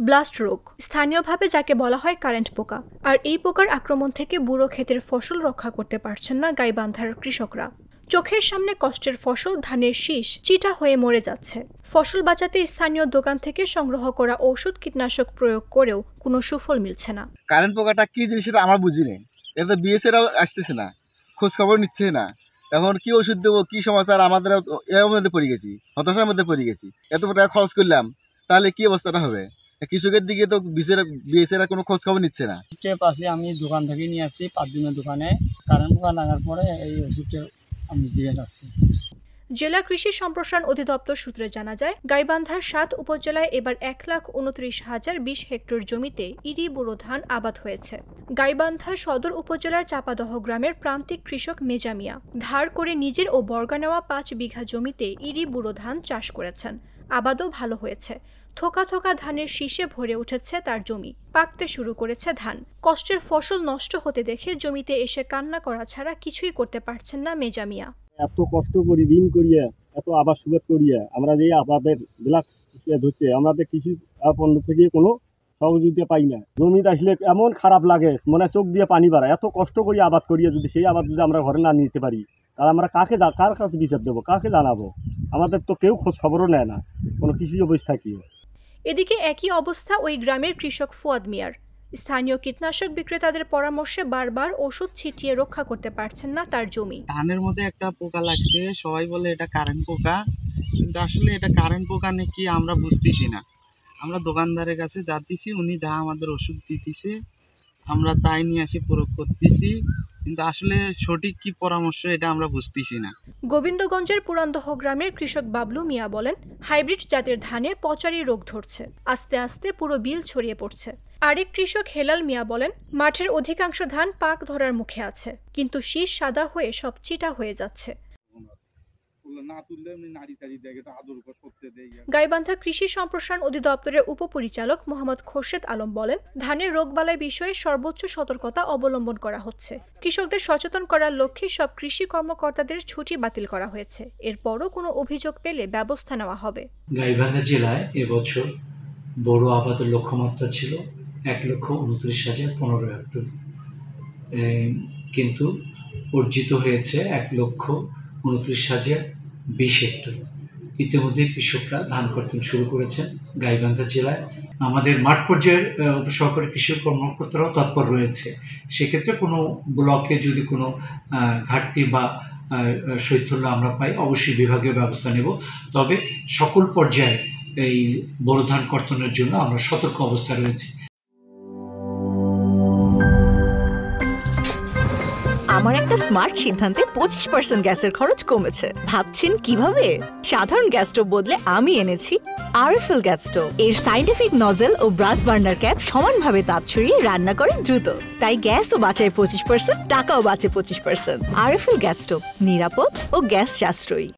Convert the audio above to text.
Blast রোগ, স্থানীয়ভাবে যাকে বলা হয় কারেন্ট পোকা। আর এই পোকার আক্রমণ থেকে বুড়ো ক্ষেতের ফসল রক্ষা করতে পারছেন না গাইবান্ধার কৃষকরা। চোখের সামনে কষ্টের ফসল ধানের শীষ চিটা হয়ে মরে যাচ্ছে। ফসল বাঁচাতে স্থানীয় দোকান থেকে সংগ্রহ করা ঔষধ কীটনাশক প্রয়োগ করেও কোনো সুফল মিলছে না। কারেন্ট পোকাটা কি জিনিস সেটা আমরা বুঝি নেই। এটা তো বিএসএরাও আসতেছে না, খোঁজ খবর নিচ্ছে না। এখন কি ওষুধ দেবো, কি সমাচার, আমাদের এর মধ্যে পড়ে গেছি, হতাশার মধ্যে পড়ে গেছি। এত টাকা খরচ করলাম, তাহলে কি অবস্থাটা হবে? কৃষকের দিকে তো বিএসএরা কোনো খোঁজ খবর নিচ্ছে না। পাশে আমি দোকান থেকে নিয়ে আসছি 5 দিনের দোকানে কারেন্ট পোকা লাগার পরে এই ওষুধটা আমি দিয়ে যাচ্ছি। জেলা কৃষি সম্প্রসারণ অধিদপ্তর সূত্রে জানা যায়, গাইবান্ধার 7 উপজেলায় এবার 1,29,020 হেক্টর জমিতে ইরি বুড়ো ধান আবাদ হয়েছে। গাইবান্ধা সদর উপজেলার চাপাদহ গ্রামের প্রান্তিক কৃষক মেজা মিয়া ধার করে নিজের ও বর্গা নেওয়া 5 বিঘা জমিতে ইরি বুড়ো ধান চাষ করেছেন। আবাদও ভালো হয়েছে। থোকা থোকা ধানের শীষে ভরে উঠেছে তার জমি, পাকতে শুরু করেছে ধান। কষ্টের ফসল নষ্ট হতে দেখে জমিতে এসে কান্না করা ছাড়া কিছুই করতে পারছেন না মেজা মিয়া। এত কষ্ট করি, ঋণ করিয়া, এত আবাদ সুবাদ করিয়া আমরা যে আবাদের বিলাক হচ্ছে, আমাদের কৃষি পণ্য থেকে কোনো সহযোগিতা পাই না। জমিতে আসলে এমন খারাপ লাগে, মনে চোখ দিয়ে পানি বাড়ায়। এত কষ্ট করি আবাদ করিয়া যদি সেই আবাদ যদি আমরা ঘরে না নিতে পারি, তাহলে আমরা কার কাছে বিচার দেবো, কাকে জানাবো? আমাদের তো কেউ খোঁজ খবরও নেয় না কোনো কৃষি অবস্থা থাকিও। এদিকে একই অবস্থা ওই গ্রামের কৃষক ফুয়াদ মিয়ার। স্থানীয় কীটনাশক বিক্রেতাদের পরামর্শে বারবার ওষুধ ছিটিয়ে রক্ষা করতে পারছেন না তার জমি। ধানের মধ্যে একটা পোকা লাগছে, সবাই বলে এটা কারেন্ট পোকা, কিন্তু আসলে এটা কারেন্ট পোকা নাকি আমরা বুঝতেছি না। আমরা দোকানদারের কাছে যাচ্ছি, উনি যা আমাদের ওষুধ দিতেছে আমরা তাই নিয়ে আসি প্রয়োগ করতেছি, কিন্তু আসলে সঠিক কি পরামর্শ এটা আমরা বুঝতেছি না। গোবিন্দগঞ্জের পুরান্দহ গ্রামের কৃষক বাবলু মিয়া বলেন, হাইব্রিড জাতের ধানে পচারি রোগ ধরছে, আস্তে আস্তে পুরো বিল ছড়িয়ে পড়ছে। আরেক কৃষক হেলাল মিয়া বলেন, মাঠের অধিকাংশ ধান পাক ধরার মুখে আছে, কিন্তু শীষ সাদা হয়ে সব চিটা হয়ে যাচ্ছে। গাইবান্ধা কৃষি সম্প্রসারণ অধিদপ্তরের উপপরিচালক মোহাম্মদ খোরশেদ আলম বলেন, ধানের রোগবালাই বিষয়ে সর্বোচ্চ সতর্কতা অবলম্বন করা হচ্ছে। কৃষকদের সচেতন করার লক্ষ্যে সব কৃষি কর্মকর্তাদের ছুটি বাতিল করা হয়েছে। এরপরও কোনো অভিযোগ পেলে ব্যবস্থা নেওয়া হবে। গাইবান্ধা জেলায় এবছর বড় আবাদের লক্ষ্যমাত্রা ছিল 1,29,015 হেক্টর, কিন্তু অর্জিত হয়েছে 1,29,020 হেক্টর। ইতিমধ্যে কৃষকরা ধান কর্তন শুরু করেছেন। গাইবান্ধা জেলায় আমাদের মাঠ পর্যায়ের উপসহকারী কৃষি কর্মকর্তারাও তৎপর রয়েছে। সেক্ষেত্রে কোনো ব্লকে যদি কোনো ঘাটতি বা শৈথল্য আমরা পাই, অবশ্যই বিভাগীয় ব্যবস্থা নেব। তবে সকল পর্যায়ে এই বড় ধান কর্তনের জন্য আমরা সতর্ক অবস্থায় রয়েছি। আমার একটা স্মার্ট সিদ্ধান্তে 25% গ্যাসের খরচ কমেছে। ভাবছেন কিভাবে? সাধারণ গ্যাস স্টোভ বদলে আমি এনেছি আরএফএল গ্যাস স্টোভ। এর সাইন্টিফিক নজল ও ব্রাস বার্নার ক্যাপ সমানভাবে তাপ ছড়িয়ে রান্না করে দ্রুত, তাই গ্যাসও বাঁচায় 25%, টাকাও বাঁচে 25%। আরএফএল গ্যাস স্টোভ নিরাপদ ও গ্যাস সাশ্রয়ী।